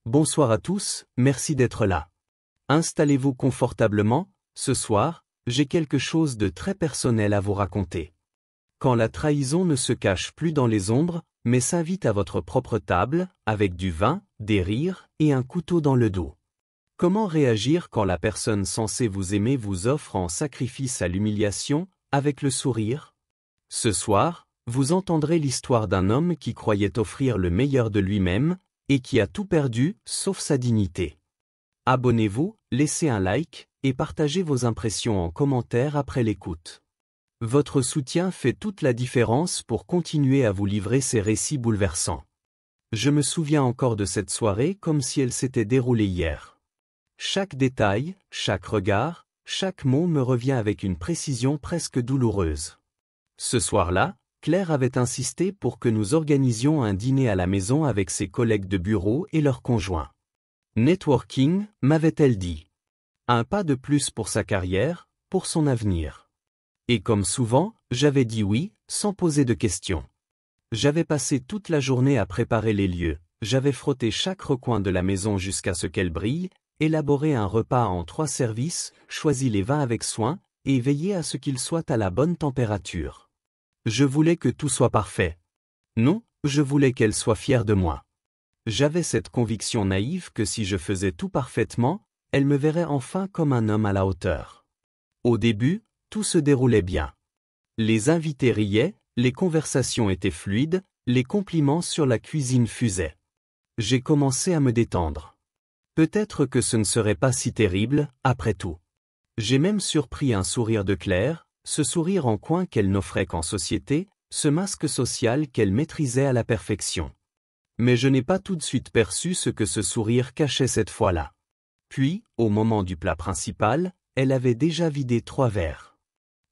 Bonsoir à tous, merci d'être là. Installez-vous confortablement, ce soir, j'ai quelque chose de très personnel à vous raconter. Quand la trahison ne se cache plus dans les ombres, mais s'invite à votre propre table, avec du vin, des rires et un couteau dans le dos. Comment réagir quand la personne censée vous aimer vous offre en sacrifice à l'humiliation, avec le sourire? Ce soir, vous entendrez l'histoire d'un homme qui croyait offrir le meilleur de lui-même, et qui a tout perdu, sauf sa dignité. Abonnez-vous, laissez un like, et partagez vos impressions en commentaire après l'écoute. Votre soutien fait toute la différence pour continuer à vous livrer ces récits bouleversants. Je me souviens encore de cette soirée comme si elle s'était déroulée hier. Chaque détail, chaque regard, chaque mot me revient avec une précision presque douloureuse. Ce soir-là, Claire avait insisté pour que nous organisions un dîner à la maison avec ses collègues de bureau et leurs conjoints. Networking, m'avait-elle dit. Un pas de plus pour sa carrière, pour son avenir. Et comme souvent, j'avais dit oui, sans poser de questions. J'avais passé toute la journée à préparer les lieux, j'avais frotté chaque recoin de la maison jusqu'à ce qu'elle brille, élaboré un repas en 3 services, choisi les vins avec soin, et veillé à ce qu'ils soient à la bonne température. Je voulais que tout soit parfait. Non, je voulais qu'elle soit fière de moi. J'avais cette conviction naïve que si je faisais tout parfaitement, elle me verrait enfin comme un homme à la hauteur. Au début, tout se déroulait bien. Les invités riaient, les conversations étaient fluides, les compliments sur la cuisine fusaient. J'ai commencé à me détendre. Peut-être que ce ne serait pas si terrible, après tout. J'ai même surpris un sourire de Claire, ce sourire en coin qu'elle n'offrait qu'en société, ce masque social qu'elle maîtrisait à la perfection. Mais je n'ai pas tout de suite perçu ce que ce sourire cachait cette fois-là. Puis, au moment du plat principal, elle avait déjà vidé 3 verres.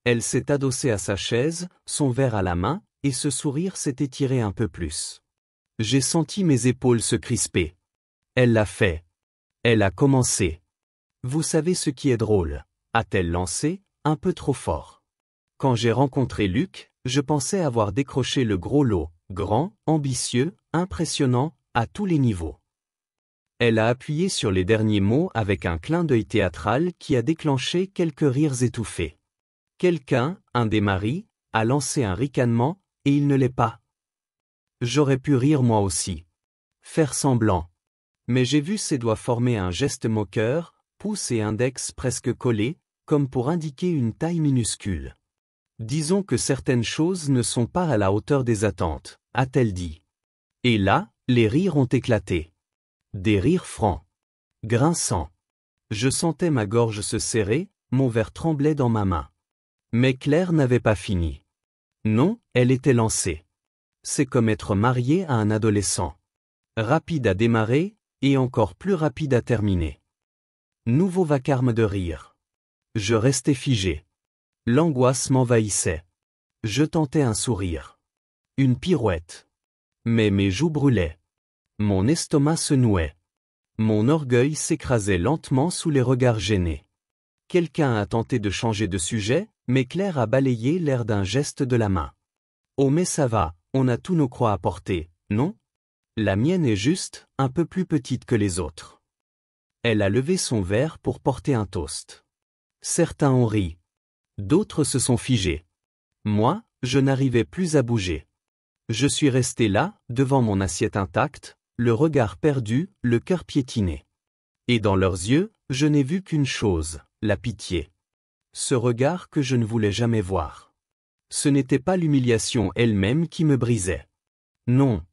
Elle s'est adossée à sa chaise, son verre à la main, et ce sourire s'est étiré un peu plus. J'ai senti mes épaules se crisper. Elle l'a fait. Elle a commencé. Vous savez ce qui est drôle, a-t-elle lancé, un peu trop fort. Quand j'ai rencontré Luc, je pensais avoir décroché le gros lot, grand, ambitieux, impressionnant, à tous les niveaux. Elle a appuyé sur les derniers mots avec un clin d'œil théâtral qui a déclenché quelques rires étouffés. Quelqu'un, un des maris, a lancé un ricanement, et il ne l'est pas. J'aurais pu rire moi aussi. Faire semblant. Mais j'ai vu ses doigts former un geste moqueur, pouce et index presque collés, comme pour indiquer une taille minuscule. Disons que certaines choses ne sont pas à la hauteur des attentes, a-t-elle dit. Et là, les rires ont éclaté. Des rires francs. Grinçants. Je sentais ma gorge se serrer, mon verre tremblait dans ma main. Mais Claire n'avait pas fini. Non, elle était lancée. C'est comme être marié à un adolescent. Rapide à démarrer, et encore plus rapide à terminer. Nouveau vacarme de rire. Je restais figé. L'angoisse m'envahissait. Je tentais un sourire. Une pirouette. Mais mes joues brûlaient. Mon estomac se nouait. Mon orgueil s'écrasait lentement sous les regards gênés. Quelqu'un a tenté de changer de sujet, mais Claire a balayé l'air d'un geste de la main. Oh mais ça va, on a tous nos croix à porter, non? La mienne est juste, un peu plus petite que les autres. Elle a levé son verre pour porter un toast. Certains ont ri. D'autres se sont figés. Moi, je n'arrivais plus à bouger. Je suis resté là, devant mon assiette intacte, le regard perdu, le cœur piétiné. Et dans leurs yeux, je n'ai vu qu'une chose, la pitié. Ce regard que je ne voulais jamais voir. Ce n'était pas l'humiliation elle-même qui me brisait. Non.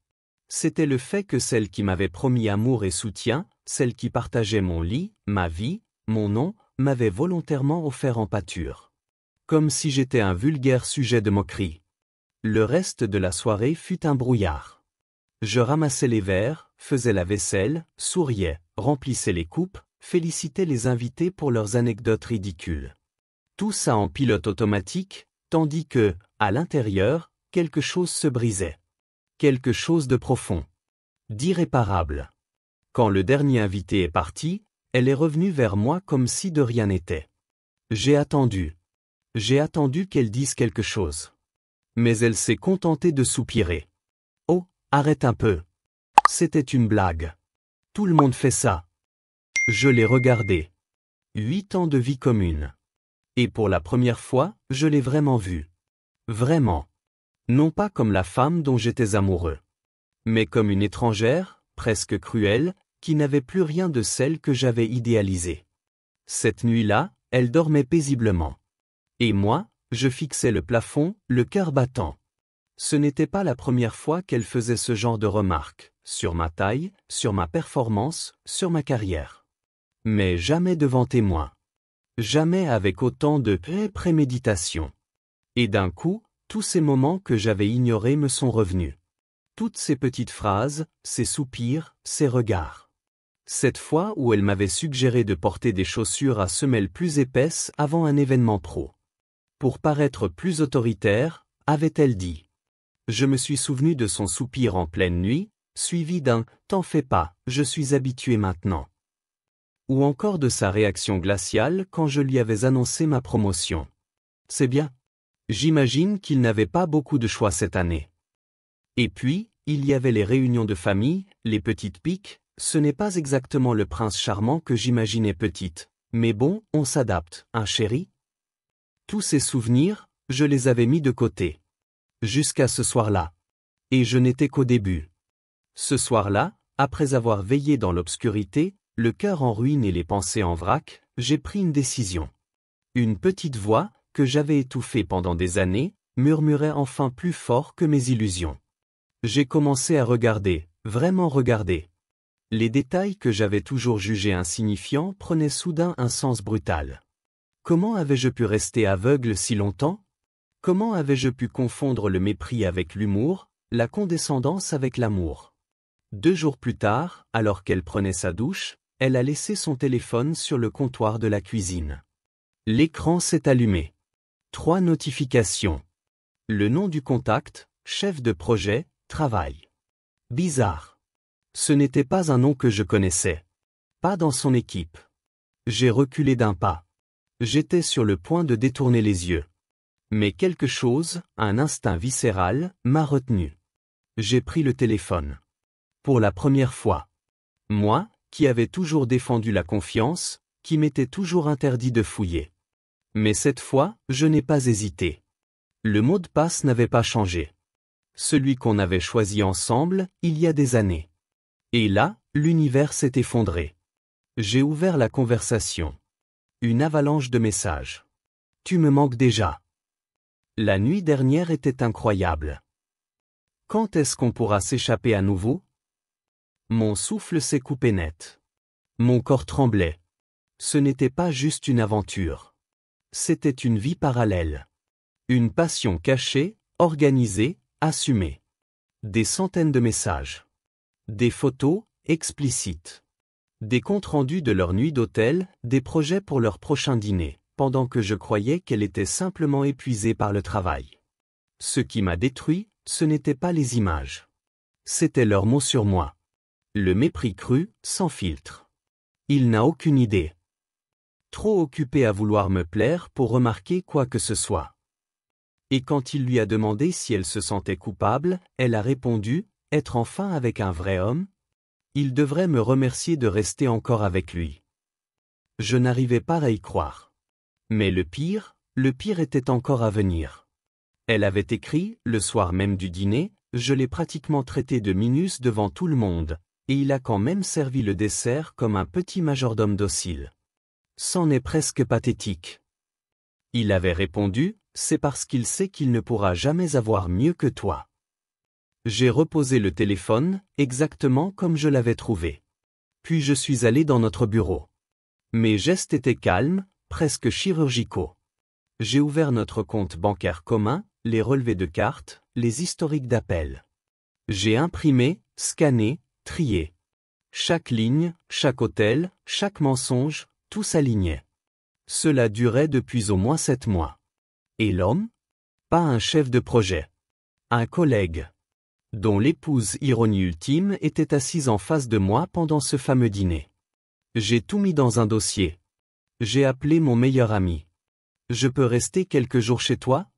C'était le fait que celle qui m'avait promis amour et soutien, celle qui partageait mon lit, ma vie, mon nom, m'avait volontairement offert en pâture. Comme si j'étais un vulgaire sujet de moquerie. Le reste de la soirée fut un brouillard. Je ramassais les verres, faisais la vaisselle, souriais, remplissais les coupes, félicitais les invités pour leurs anecdotes ridicules. Tout ça en pilote automatique, tandis que, à l'intérieur, quelque chose se brisait. Quelque chose de profond. D'irréparable. Quand le dernier invité est parti, elle est revenue vers moi comme si de rien n'était. J'ai attendu. J'ai attendu qu'elle dise quelque chose. Mais elle s'est contentée de soupirer. Oh, arrête un peu. C'était une blague. Tout le monde fait ça. Je l'ai regardé. 8 ans de vie commune. Et pour la première fois, je l'ai vraiment vue. Vraiment. Non pas comme la femme dont j'étais amoureux. Mais comme une étrangère, presque cruelle, qui n'avait plus rien de celle que j'avais idéalisée. Cette nuit-là, elle dormait paisiblement. Et moi, je fixais le plafond, le cœur battant. Ce n'était pas la première fois qu'elle faisait ce genre de remarques, sur ma taille, sur ma performance, sur ma carrière. Mais jamais devant témoin. Jamais avec autant de préméditation. Et d'un coup, tous ces moments que j'avais ignorés me sont revenus. Toutes ces petites phrases, ces soupirs, ces regards. Cette fois où elle m'avait suggéré de porter des chaussures à semelles plus épaisses avant un événement pro. Pour paraître plus autoritaire, avait-elle dit. Je me suis souvenu de son soupir en pleine nuit, suivi d'un « T'en fais pas, je suis habitué maintenant ». Ou encore de sa réaction glaciale quand je lui avais annoncé ma promotion. C'est bien. J'imagine qu'il n'avait pas beaucoup de choix cette année. Et puis, il y avait les réunions de famille, les petites piques, ce n'est pas exactement le prince charmant que j'imaginais petite, mais bon, on s'adapte, hein chéri? Tous ces souvenirs, je les avais mis de côté. Jusqu'à ce soir-là. Et je n'étais qu'au début. Ce soir-là, après avoir veillé dans l'obscurité, le cœur en ruine et les pensées en vrac, j'ai pris une décision. Une petite voix, que j'avais étouffée pendant des années, murmurait enfin plus fort que mes illusions. J'ai commencé à regarder, vraiment regarder. Les détails que j'avais toujours jugés insignifiants prenaient soudain un sens brutal. Comment avais-je pu rester aveugle si longtemps? Comment avais-je pu confondre le mépris avec l'humour, la condescendance avec l'amour? 2 jours plus tard, alors qu'elle prenait sa douche, elle a laissé son téléphone sur le comptoir de la cuisine. L'écran s'est allumé. 3 notifications. Le nom du contact, chef de projet, travail. Bizarre. Ce n'était pas un nom que je connaissais. Pas dans son équipe. J'ai reculé d'un pas. J'étais sur le point de détourner les yeux. Mais quelque chose, un instinct viscéral, m'a retenu. J'ai pris le téléphone. Pour la première fois. Moi, qui avais toujours défendu la confiance, qui m'était toujours interdit de fouiller. Mais cette fois, je n'ai pas hésité. Le mot de passe n'avait pas changé. Celui qu'on avait choisi ensemble, il y a des années. Et là, l'univers s'est effondré. J'ai ouvert la conversation. Une avalanche de messages. Tu me manques déjà. La nuit dernière était incroyable. Quand est-ce qu'on pourra s'échapper à nouveau? Mon souffle s'est coupé net. Mon corps tremblait. Ce n'était pas juste une aventure. C'était une vie parallèle. Une passion cachée, organisée, assumée. Des centaines de messages. Des photos, explicites. Des comptes rendus de leur nuit d'hôtel, des projets pour leur prochain dîner, pendant que je croyais qu'elle était simplement épuisée par le travail. Ce qui m'a détruit, ce n'était pas les images. C'était leurs mots sur moi. Le mépris cru, sans filtre. Il n'a aucune idée. Trop occupé à vouloir me plaire pour remarquer quoi que ce soit. Et quand il lui a demandé si elle se sentait coupable, elle a répondu, être enfin avec un vrai homme? Il devrait me remercier de rester encore avec lui. Je n'arrivais pas à y croire. Mais le pire était encore à venir. Elle avait écrit, le soir même du dîner, je l'ai pratiquement traité de minus devant tout le monde, et il a quand même servi le dessert comme un petit majordome docile. C'en est presque pathétique. Il avait répondu, c'est parce qu'il sait qu'il ne pourra jamais avoir mieux que toi. J'ai reposé le téléphone, exactement comme je l'avais trouvé. Puis je suis allé dans notre bureau. Mes gestes étaient calmes, presque chirurgicaux. J'ai ouvert notre compte bancaire commun, les relevés de cartes, les historiques d'appels. J'ai imprimé, scanné, trié. Chaque ligne, chaque hôtel, chaque mensonge, tout s'alignait. Cela durait depuis au moins 7 mois. Et l'homme? Pas un chef de projet. Un collègue. Dont l'épouse ironie ultime était assise en face de moi pendant ce fameux dîner. J'ai tout mis dans un dossier. J'ai appelé mon meilleur ami. Je peux rester quelques jours chez toi?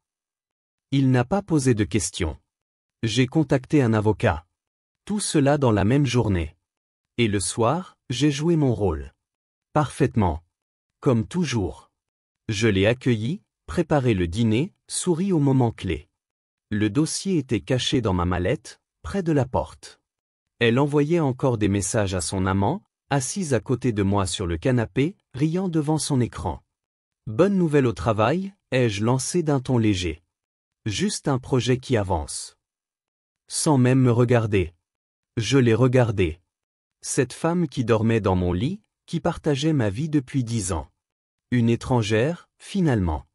Il n'a pas posé de questions. J'ai contacté un avocat. Tout cela dans la même journée. Et le soir, j'ai joué mon rôle. Parfaitement. Comme toujours. Je l'ai accueilli, préparé le dîner, souri au moment clé. Le dossier était caché dans ma mallette, près de la porte. Elle envoyait encore des messages à son amant, assise à côté de moi sur le canapé, riant devant son écran. Bonne nouvelle au travail, ai-je lancé d'un ton léger. Juste un projet qui avance. Sans même me regarder. Je l'ai regardée. Cette femme qui dormait dans mon lit, qui partageait ma vie depuis 10 ans. Une étrangère, finalement.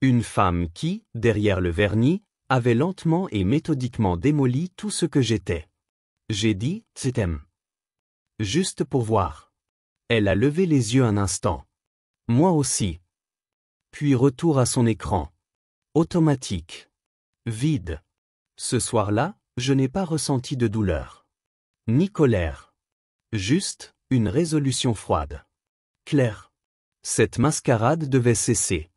Une femme qui, derrière le vernis, avait lentement et méthodiquement démoli tout ce que j'étais. J'ai dit, je t'aime. Juste pour voir. Elle a levé les yeux un instant. Moi aussi. Puis retour à son écran. Automatique. Vide. Ce soir-là, je n'ai pas ressenti de douleur. Ni colère. Juste, une résolution froide. Claire. Cette mascarade devait cesser.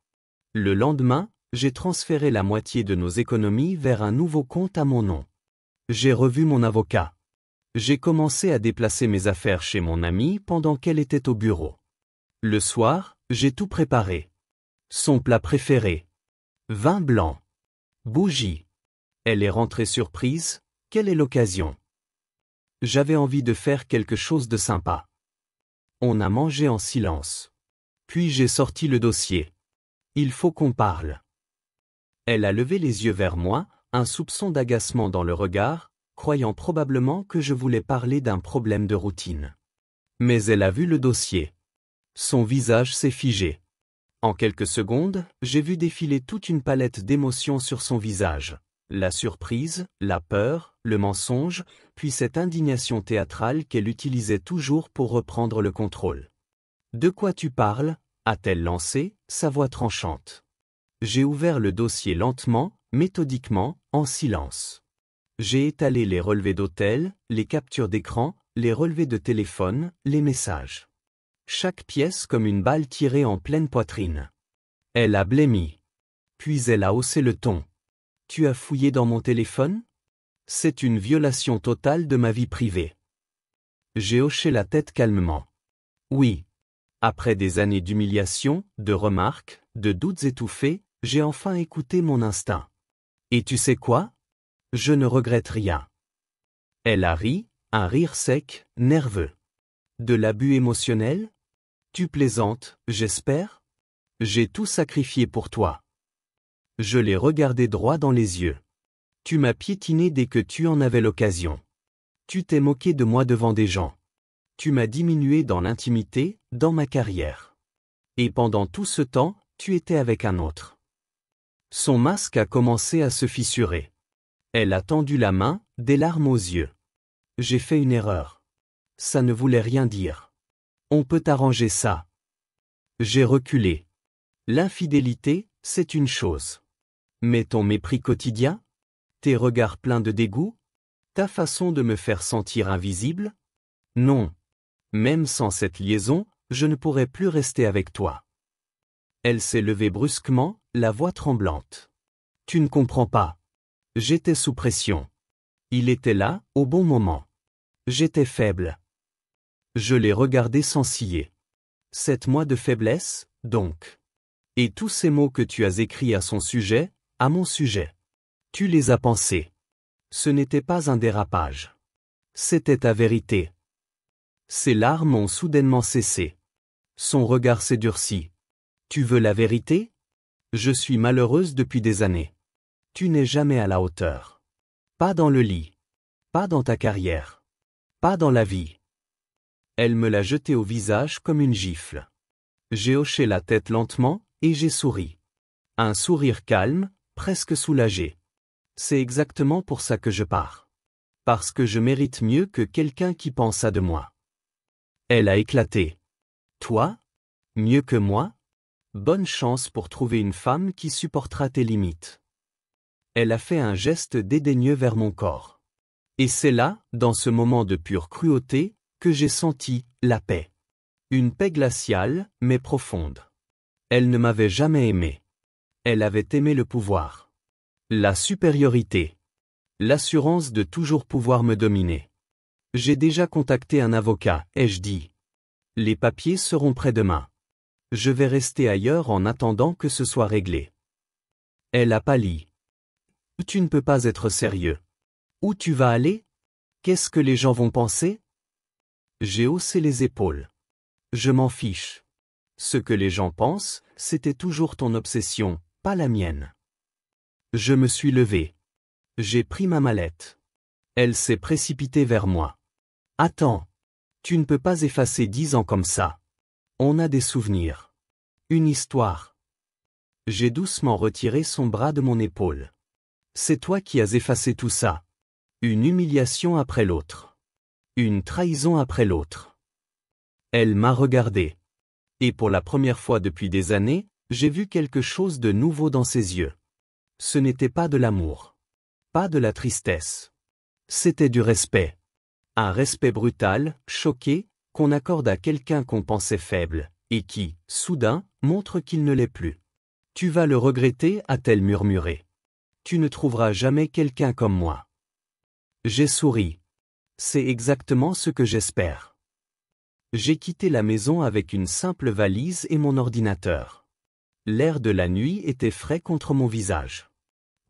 Le lendemain, j'ai transféré la moitié de nos économies vers un nouveau compte à mon nom. J'ai revu mon avocat. J'ai commencé à déplacer mes affaires chez mon amie pendant qu'elle était au bureau. Le soir, j'ai tout préparé. Son plat préféré. Vin blanc. Bougie. Elle est rentrée surprise, quelle est l'occasion? J'avais envie de faire quelque chose de sympa. On a mangé en silence. Puis j'ai sorti le dossier. Il faut qu'on parle. Elle a levé les yeux vers moi, un soupçon d'agacement dans le regard, croyant probablement que je voulais parler d'un problème de routine. Mais elle a vu le dossier. Son visage s'est figé. En quelques secondes, j'ai vu défiler toute une palette d'émotions sur son visage. La surprise, la peur, le mensonge, puis cette indignation théâtrale qu'elle utilisait toujours pour reprendre le contrôle. « De quoi tu parles ?» a-t-elle lancé, sa voix tranchante. J'ai ouvert le dossier lentement, méthodiquement, en silence. J'ai étalé les relevés d'hôtel, les captures d'écran, les relevés de téléphone, les messages. Chaque pièce comme une balle tirée en pleine poitrine. Elle a blêmi. Puis elle a haussé le ton. « Tu as fouillé dans mon téléphone ? C'est une violation totale de ma vie privée. » J'ai hoché la tête calmement. Oui. Après des années d'humiliation, de remarques, de doutes étouffés, j'ai enfin écouté mon instinct. Et tu sais quoi ? Je ne regrette rien. Elle a ri, un rire sec, nerveux. De l'abus émotionnel ? Tu plaisantes, j'espère ? J'ai tout sacrifié pour toi. Je l'ai regardé droit dans les yeux. Tu m'as piétiné dès que tu en avais l'occasion. Tu t'es moqué de moi devant des gens. Tu m'as diminué dans l'intimité, dans ma carrière. Et pendant tout ce temps, tu étais avec un autre. Son masque a commencé à se fissurer. Elle a tendu la main, des larmes aux yeux. J'ai fait une erreur. Ça ne voulait rien dire. On peut arranger ça. J'ai reculé. L'infidélité, c'est une chose. Mais ton mépris quotidien? Tes regards pleins de dégoût? Ta façon de me faire sentir invisible? Non. Même sans cette liaison, je ne pourrais plus rester avec toi. Elle s'est levée brusquement, la voix tremblante. Tu ne comprends pas. J'étais sous pression. Il était là, au bon moment. J'étais faible. Je l'ai regardé sans ciller. 7 mois de faiblesse, donc. Et tous ces mots que tu as écrits à son sujet, à mon sujet. Tu les as pensés. Ce n'était pas un dérapage. C'était ta vérité. Ses larmes ont soudainement cessé. Son regard s'est durci. Tu veux la vérité? Je suis malheureuse depuis des années. Tu n'es jamais à la hauteur. Pas dans le lit. Pas dans ta carrière. Pas dans la vie. Elle me l'a jeté au visage comme une gifle. J'ai hoché la tête lentement, et j'ai souri. Un sourire calme, presque soulagé. C'est exactement pour ça que je pars. Parce que je mérite mieux que quelqu'un qui pense ça de moi. Elle a éclaté. Toi? Mieux que moi? Bonne chance pour trouver une femme qui supportera tes limites. Elle a fait un geste dédaigneux vers mon corps. Et c'est là, dans ce moment de pure cruauté, que j'ai senti la paix. Une paix glaciale, mais profonde. Elle ne m'avait jamais aimé. Elle avait aimé le pouvoir. La supériorité. L'assurance de toujours pouvoir me dominer. J'ai déjà contacté un avocat, ai-je dit. Les papiers seront prêts demain. Je vais rester ailleurs en attendant que ce soit réglé. Elle a pâli. Tu ne peux pas être sérieux. Où tu vas aller? Qu'est-ce que les gens vont penser? J'ai haussé les épaules. Je m'en fiche. Ce que les gens pensent, c'était toujours ton obsession, pas la mienne. Je me suis levé. J'ai pris ma mallette. Elle s'est précipitée vers moi. Attends. Tu ne peux pas effacer 10 ans comme ça. On a des souvenirs. Une histoire. J'ai doucement retiré son bras de mon épaule. C'est toi qui as effacé tout ça. Une humiliation après l'autre. Une trahison après l'autre. Elle m'a regardé. Et pour la première fois depuis des années, j'ai vu quelque chose de nouveau dans ses yeux. Ce n'était pas de l'amour. Pas de la tristesse. C'était du respect. Un respect brutal, choqué, qu'on accorde à quelqu'un qu'on pensait faible, et qui, soudain, montre qu'il ne l'est plus. Tu vas le regretter, a-t-elle murmuré. Tu ne trouveras jamais quelqu'un comme moi. J'ai souri. C'est exactement ce que j'espère. J'ai quitté la maison avec une simple valise et mon ordinateur. L'air de la nuit était frais contre mon visage.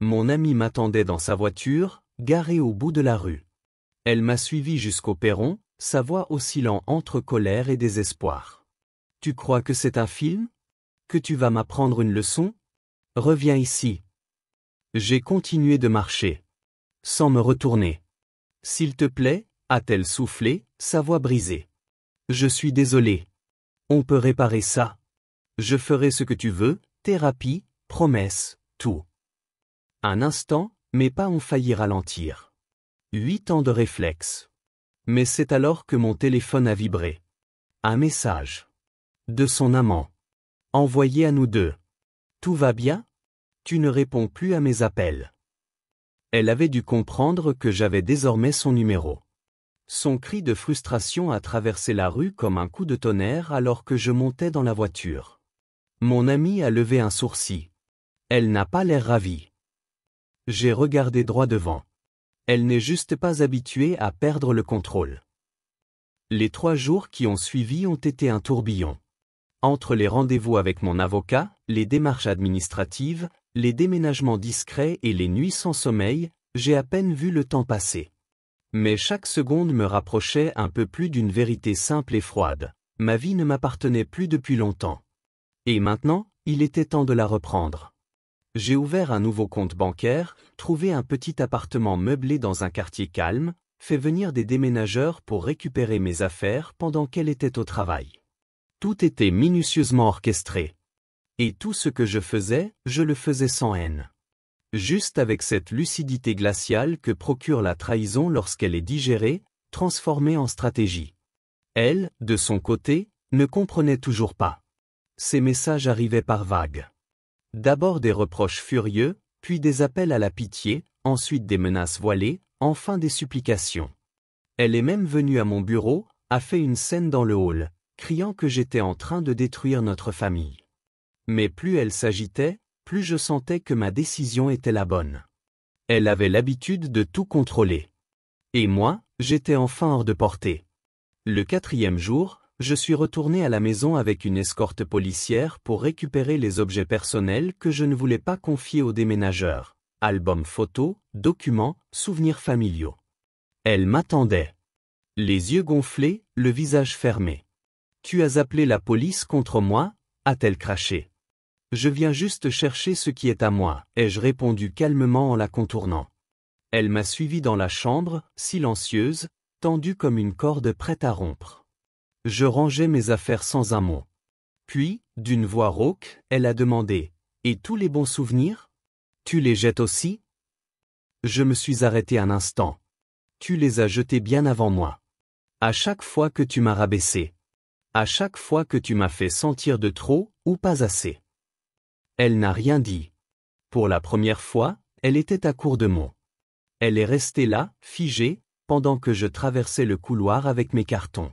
Mon amie m'attendait dans sa voiture, garée au bout de la rue. Elle m'a suivi jusqu'au perron, sa voix oscillant entre colère et désespoir. Tu crois que c'est un film? Que tu vas m'apprendre une leçon? Reviens ici. J'ai continué de marcher. Sans me retourner. S'il te plaît, a-t-elle soufflé, sa voix brisée. Je suis désolé. On peut réparer ça. Je ferai ce que tu veux, thérapie, promesse, tout. Un instant, mes pas ont failli ralentir. 8 ans de réflexe. Mais c'est alors que mon téléphone a vibré. Un message. De son amant. Envoyé à nous deux. Tout va bien? Tu ne réponds plus à mes appels. Elle avait dû comprendre que j'avais désormais son numéro. Son cri de frustration a traversé la rue comme un coup de tonnerre alors que je montais dans la voiture. Mon amie a levé un sourcil. Elle n'a pas l'air ravie. J'ai regardé droit devant. Elle n'est juste pas habituée à perdre le contrôle. Les 3 jours qui ont suivi ont été un tourbillon. Entre les rendez-vous avec mon avocat, les démarches administratives, les déménagements discrets et les nuits sans sommeil, j'ai à peine vu le temps passer. Mais chaque seconde me rapprochait un peu plus d'une vérité simple et froide. Ma vie ne m'appartenait plus depuis longtemps. Et maintenant, il était temps de la reprendre. J'ai ouvert un nouveau compte bancaire, trouvé un petit appartement meublé dans un quartier calme, fait venir des déménageurs pour récupérer mes affaires pendant qu'elle était au travail. Tout était minutieusement orchestré. Et tout ce que je faisais, je le faisais sans haine. Juste avec cette lucidité glaciale que procure la trahison lorsqu'elle est digérée, transformée en stratégie. Elle, de son côté, ne comprenait toujours pas. Ses messages arrivaient par vagues. D'abord des reproches furieux, puis des appels à la pitié, ensuite des menaces voilées, enfin des supplications. Elle est même venue à mon bureau, a fait une scène dans le hall, criant que j'étais en train de détruire notre famille. Mais plus elle s'agitait, plus je sentais que ma décision était la bonne. Elle avait l'habitude de tout contrôler. Et moi, j'étais enfin hors de portée. Le 4e jour, je suis retourné à la maison avec une escorte policière pour récupérer les objets personnels que je ne voulais pas confier aux déménageurs. Albums photos, documents, souvenirs familiaux. Elle m'attendait. Les yeux gonflés, le visage fermé. « Tu as appelé la police contre moi ?» a-t-elle craché. « Je viens juste chercher ce qui est à moi », ai-je répondu calmement en la contournant. Elle m'a suivi dans la chambre, silencieuse, tendue comme une corde prête à rompre. Je rangeais mes affaires sans un mot. Puis, d'une voix rauque, elle a demandé « Et tous les bons souvenirs? Tu les jettes aussi ?» Je me suis arrêté un instant. « Tu les as jetés bien avant moi. À chaque fois que tu m'as rabaissé. À chaque fois que tu m'as fait sentir de trop, ou pas assez. » Elle n'a rien dit. Pour la première fois, elle était à court de mots. Elle est restée là, figée, pendant que je traversais le couloir avec mes cartons.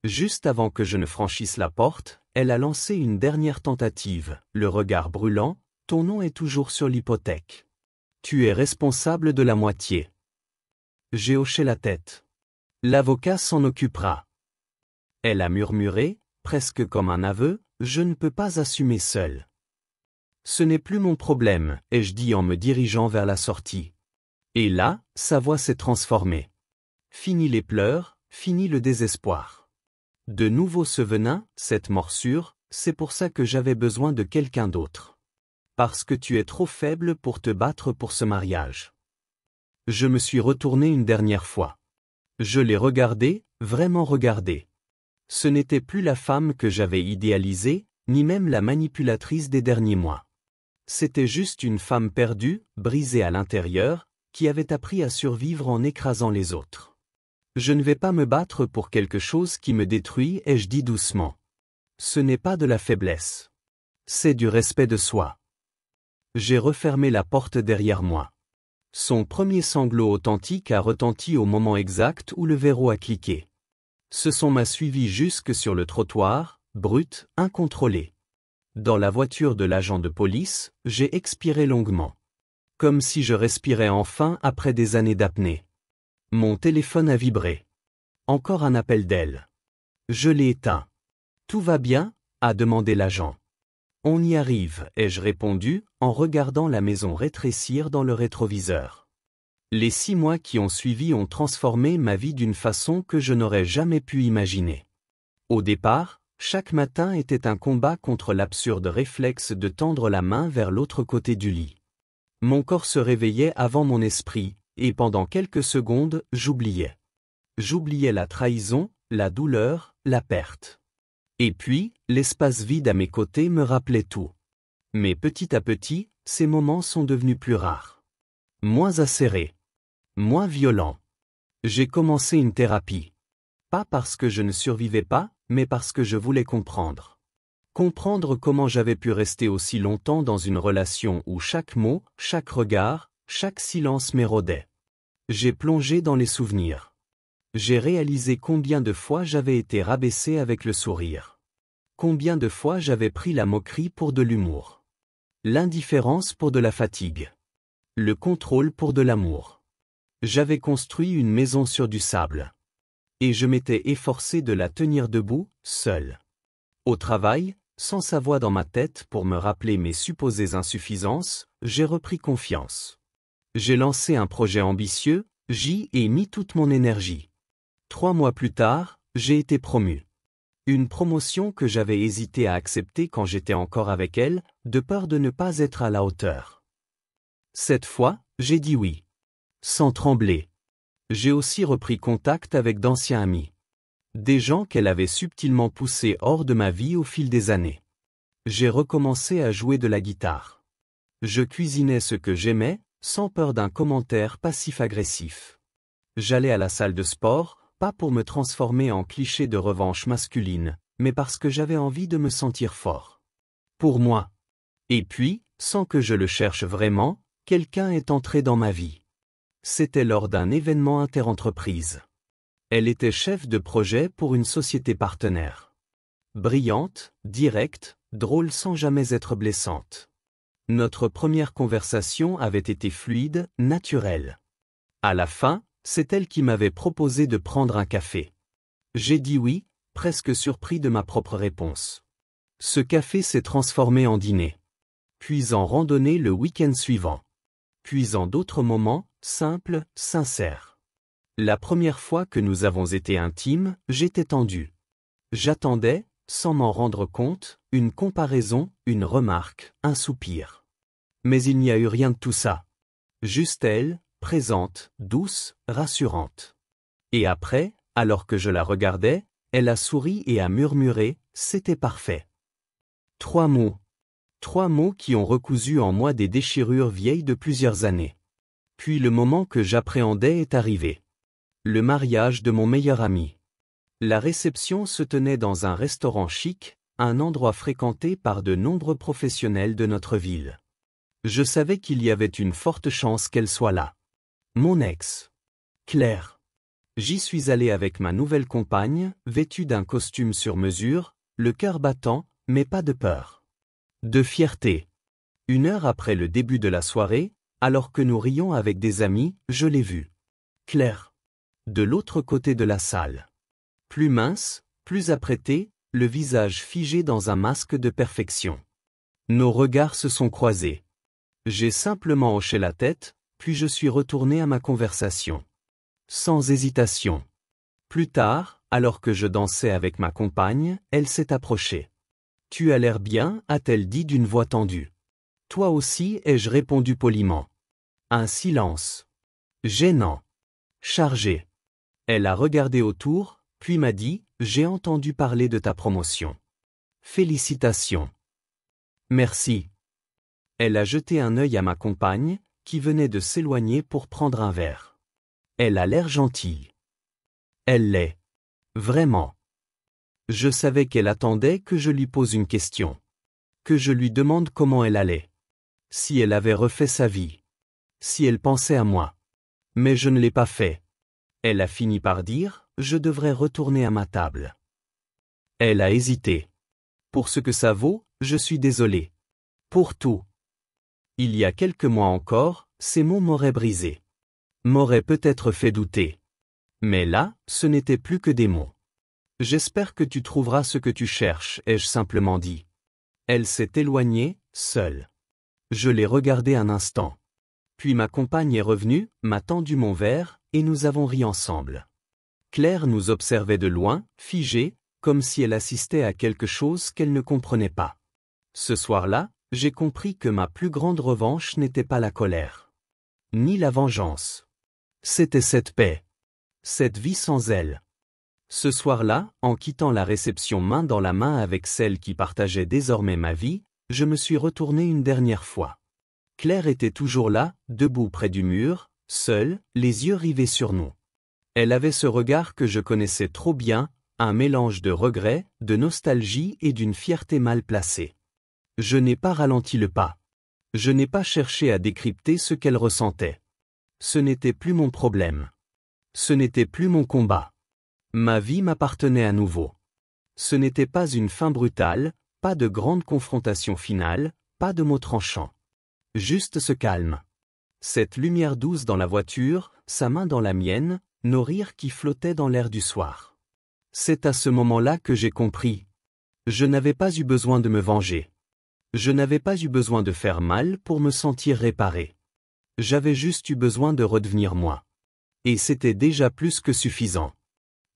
Juste avant que je ne franchisse la porte, elle a lancé une dernière tentative, le regard brûlant, « Ton nom est toujours sur l'hypothèque. Tu es responsable de la moitié. » J'ai hoché la tête. L'avocat s'en occupera. Elle a murmuré, presque comme un aveu, je ne peux pas assumer seul. Ce n'est plus mon problème, ai-je dit en me dirigeant vers la sortie. Et là, sa voix s'est transformée. Fini les pleurs, fini le désespoir. De nouveau ce venin, cette morsure, c'est pour ça que j'avais besoin de quelqu'un d'autre. Parce que tu es trop faible pour te battre pour ce mariage. Je me suis retourné une dernière fois. Je l'ai regardée, vraiment regardée. Ce n'était plus la femme que j'avais idéalisée, ni même la manipulatrice des derniers mois. C'était juste une femme perdue, brisée à l'intérieur, qui avait appris à survivre en écrasant les autres. Je ne vais pas me battre pour quelque chose qui me détruit, ai-je dit doucement. Ce n'est pas de la faiblesse. C'est du respect de soi. J'ai refermé la porte derrière moi. Son premier sanglot authentique a retenti au moment exact où le verrou a cliqué. Ce son m'a suivi jusque sur le trottoir, brut, incontrôlé. Dans la voiture de l'agent de police, j'ai expiré longuement. Comme si je respirais enfin après des années d'apnée. Mon téléphone a vibré. Encore un appel d'elle. Je l'ai éteint. Tout va bien, a demandé l'agent. On y arrive, ai-je répondu, en regardant la maison rétrécir dans le rétroviseur. Les 6 mois qui ont suivi ont transformé ma vie d'une façon que je n'aurais jamais pu imaginer. Au départ, chaque matin était un combat contre l'absurde réflexe de tendre la main vers l'autre côté du lit. Mon corps se réveillait avant mon esprit, et pendant quelques secondes, j'oubliais. J'oubliais la trahison, la douleur, la perte. Et puis, l'espace vide à mes côtés me rappelait tout. Mais petit à petit, ces moments sont devenus plus rares. Moins acérés. Moins violents. J'ai commencé une thérapie. Pas parce que je ne survivais pas, mais parce que je voulais comprendre. Comprendre comment j'avais pu rester aussi longtemps dans une relation où chaque mot, chaque regard, chaque silence m'érodait. J'ai plongé dans les souvenirs. J'ai réalisé combien de fois j'avais été rabaissé avec le sourire. Combien de fois j'avais pris la moquerie pour de l'humour. L'indifférence pour de la fatigue. Le contrôle pour de l'amour. J'avais construit une maison sur du sable. Et je m'étais efforcé de la tenir debout, seul. Au travail, sans sa voix dans ma tête pour me rappeler mes supposées insuffisances, j'ai repris confiance. J'ai lancé un projet ambitieux, j'y ai mis toute mon énergie. 3 mois plus tard, j'ai été promu. Une promotion que j'avais hésité à accepter quand j'étais encore avec elle, de peur de ne pas être à la hauteur. Cette fois, j'ai dit oui. Sans trembler. J'ai aussi repris contact avec d'anciens amis. Des gens qu'elle avait subtilement poussés hors de ma vie au fil des années. J'ai recommencé à jouer de la guitare. Je cuisinais ce que j'aimais, sans peur d'un commentaire passif-agressif. J'allais à la salle de sport, pas pour me transformer en cliché de revanche masculine, mais parce que j'avais envie de me sentir fort. Pour moi. Et puis, sans que je le cherche vraiment, quelqu'un est entré dans ma vie. C'était lors d'un événement interentreprise. Elle était chef de projet pour une société partenaire. Brillante, directe, drôle sans jamais être blessante. Notre première conversation avait été fluide, naturelle. À la fin, c'est elle qui m'avait proposé de prendre un café. J'ai dit oui, presque surpris de ma propre réponse. Ce café s'est transformé en dîner. Puis en randonnée le week-end suivant. Puis en d'autres moments, simples, sincères. La première fois que nous avons été intimes, j'étais tendu. J'attendais, sans m'en rendre compte, une comparaison, une remarque, un soupir. Mais il n'y a eu rien de tout ça. Juste elle, présente, douce, rassurante. Et après, alors que je la regardais, elle a souri et a murmuré, c'était parfait. 3 mots. 3 mots qui ont recousu en moi des déchirures vieilles de plusieurs années. Puis le moment que j'appréhendais est arrivé. Le mariage de mon meilleur ami. La réception se tenait dans un restaurant chic, un endroit fréquenté par de nombreux professionnels de notre ville. Je savais qu'il y avait une forte chance qu'elle soit là. Mon ex. Claire. J'y suis allé avec ma nouvelle compagne, vêtue d'un costume sur mesure, le cœur battant, mais pas de peur. De fierté. 1 heure après le début de la soirée, alors que nous rions avec des amis, je l'ai vue. Claire. de l'autre côté de la salle. Plus mince, plus apprêté, le visage figé dans un masque de perfection. Nos regards se sont croisés. J'ai simplement hoché la tête, puis je suis retourné à ma conversation. Sans hésitation. Plus tard, alors que je dansais avec ma compagne, elle s'est approchée. « Tu as l'air bien », a-t-elle dit d'une voix tendue. « Toi aussi », ai-je répondu poliment. Un silence. Gênant. Chargé. Elle a regardé autour, puis m'a dit « J'ai entendu parler de ta promotion. Félicitations. » Merci. Elle a jeté un œil à ma compagne, qui venait de s'éloigner pour prendre un verre. Elle a l'air gentille. Elle l'est. Vraiment. Je savais qu'elle attendait que je lui pose une question. Que je lui demande comment elle allait. Si elle avait refait sa vie. Si elle pensait à moi. Mais je ne l'ai pas fait. Elle a fini par dire « Je devrais retourner à ma table ». Elle a hésité. Pour ce que ça vaut, je suis désolé. Pour tout. Il y a quelques mois encore, ces mots m'auraient brisé. M'auraient peut-être fait douter. Mais là, ce n'était plus que des mots. J'espère que tu trouveras ce que tu cherches, ai-je simplement dit. Elle s'est éloignée, seule. Je l'ai regardée un instant. Puis ma compagne est revenue, m'a tendu mon verre, et nous avons ri ensemble. Claire nous observait de loin, figée, comme si elle assistait à quelque chose qu'elle ne comprenait pas. Ce soir-là, j'ai compris que ma plus grande revanche n'était pas la colère. Ni la vengeance. C'était cette paix. Cette vie sans elle. Ce soir-là, en quittant la réception main dans la main avec celle qui partageait désormais ma vie, je me suis retourné une dernière fois. Claire était toujours là, debout près du mur, seule, les yeux rivés sur nous. Elle avait ce regard que je connaissais trop bien, un mélange de regret, de nostalgie et d'une fierté mal placée. Je n'ai pas ralenti le pas. Je n'ai pas cherché à décrypter ce qu'elle ressentait. Ce n'était plus mon problème. Ce n'était plus mon combat. Ma vie m'appartenait à nouveau. Ce n'était pas une fin brutale, pas de grande confrontation finale, pas de mots tranchants. Juste ce calme. Cette lumière douce dans la voiture, sa main dans la mienne, nos rires qui flottaient dans l'air du soir. C'est à ce moment-là que j'ai compris. Je n'avais pas eu besoin de me venger. Je n'avais pas eu besoin de faire mal pour me sentir réparé. J'avais juste eu besoin de redevenir moi. Et c'était déjà plus que suffisant.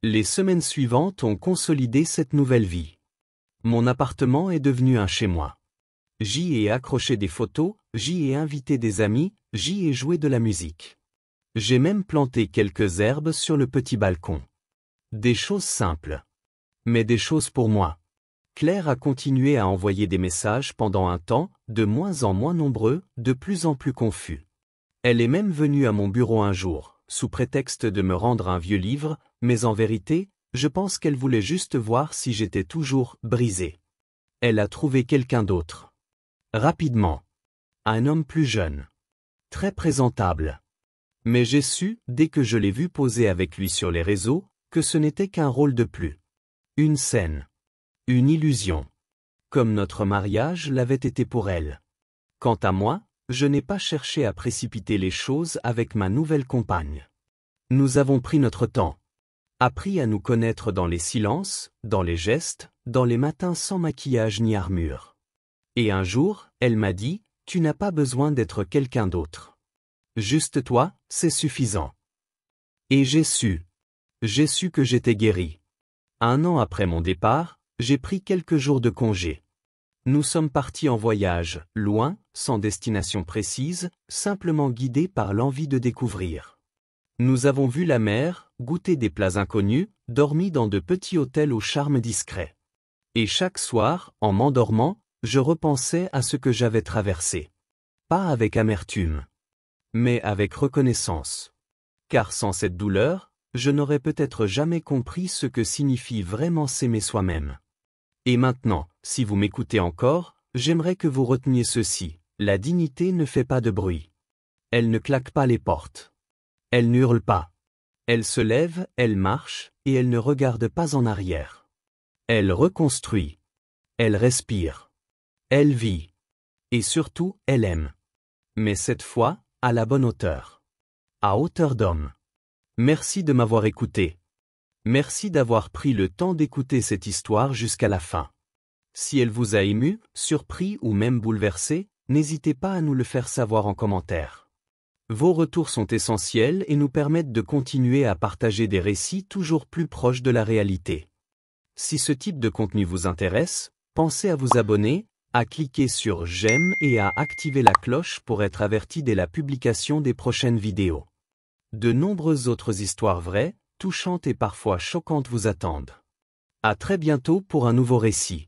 Les semaines suivantes ont consolidé cette nouvelle vie. Mon appartement est devenu un chez-moi. J'y ai accroché des photos, j'y ai invité des amis, j'y ai joué de la musique. J'ai même planté quelques herbes sur le petit balcon. Des choses simples. Mais des choses pour moi. Claire a continué à envoyer des messages pendant un temps, de moins en moins nombreux, de plus en plus confus. Elle est même venue à mon bureau un jour, sous prétexte de me rendre un vieux livre, mais en vérité, je pense qu'elle voulait juste voir si j'étais toujours brisé. Elle a trouvé quelqu'un d'autre. Rapidement. Un homme plus jeune. Très présentable. Mais j'ai su, dès que je l'ai vu poser avec lui sur les réseaux, que ce n'était qu'un rôle de plus. Une scène. Une illusion. Comme notre mariage l'avait été pour elle. Quant à moi, je n'ai pas cherché à précipiter les choses avec ma nouvelle compagne. Nous avons pris notre temps. Appris à nous connaître dans les silences, dans les gestes, dans les matins sans maquillage ni armure. Et un jour, elle m'a dit, « Tu n'as pas besoin d'être quelqu'un d'autre. Juste toi, c'est suffisant. » Et j'ai su. J'ai su que j'étais guéri. 1 an après mon départ, j'ai pris quelques jours de congé. Nous sommes partis en voyage, loin, sans destination précise, simplement guidés par l'envie de découvrir. Nous avons vu la mer, goûté des plats inconnus, dormi dans de petits hôtels au charme discret. Et chaque soir, en m'endormant, je repensais à ce que j'avais traversé. Pas avec amertume. Mais avec reconnaissance. Car sans cette douleur, je n'aurais peut-être jamais compris ce que signifie vraiment s'aimer soi-même. Et maintenant, si vous m'écoutez encore, j'aimerais que vous reteniez ceci, la dignité ne fait pas de bruit. Elle ne claque pas les portes. Elle n'hurle pas. Elle se lève, elle marche, et elle ne regarde pas en arrière. Elle reconstruit. Elle respire. Elle vit. Et surtout, elle aime. Mais cette fois, à la bonne hauteur. À hauteur d'homme. Merci de m'avoir écouté. Merci d'avoir pris le temps d'écouter cette histoire jusqu'à la fin. Si elle vous a ému, surpris ou même bouleversé, n'hésitez pas à nous le faire savoir en commentaire. Vos retours sont essentiels et nous permettent de continuer à partager des récits toujours plus proches de la réalité. Si ce type de contenu vous intéresse, pensez à vous abonner, à cliquer sur j'aime et à activer la cloche pour être averti dès la publication des prochaines vidéos. De nombreuses autres histoires vraies, touchantes et parfois choquantes vous attendent. À très bientôt pour un nouveau récit.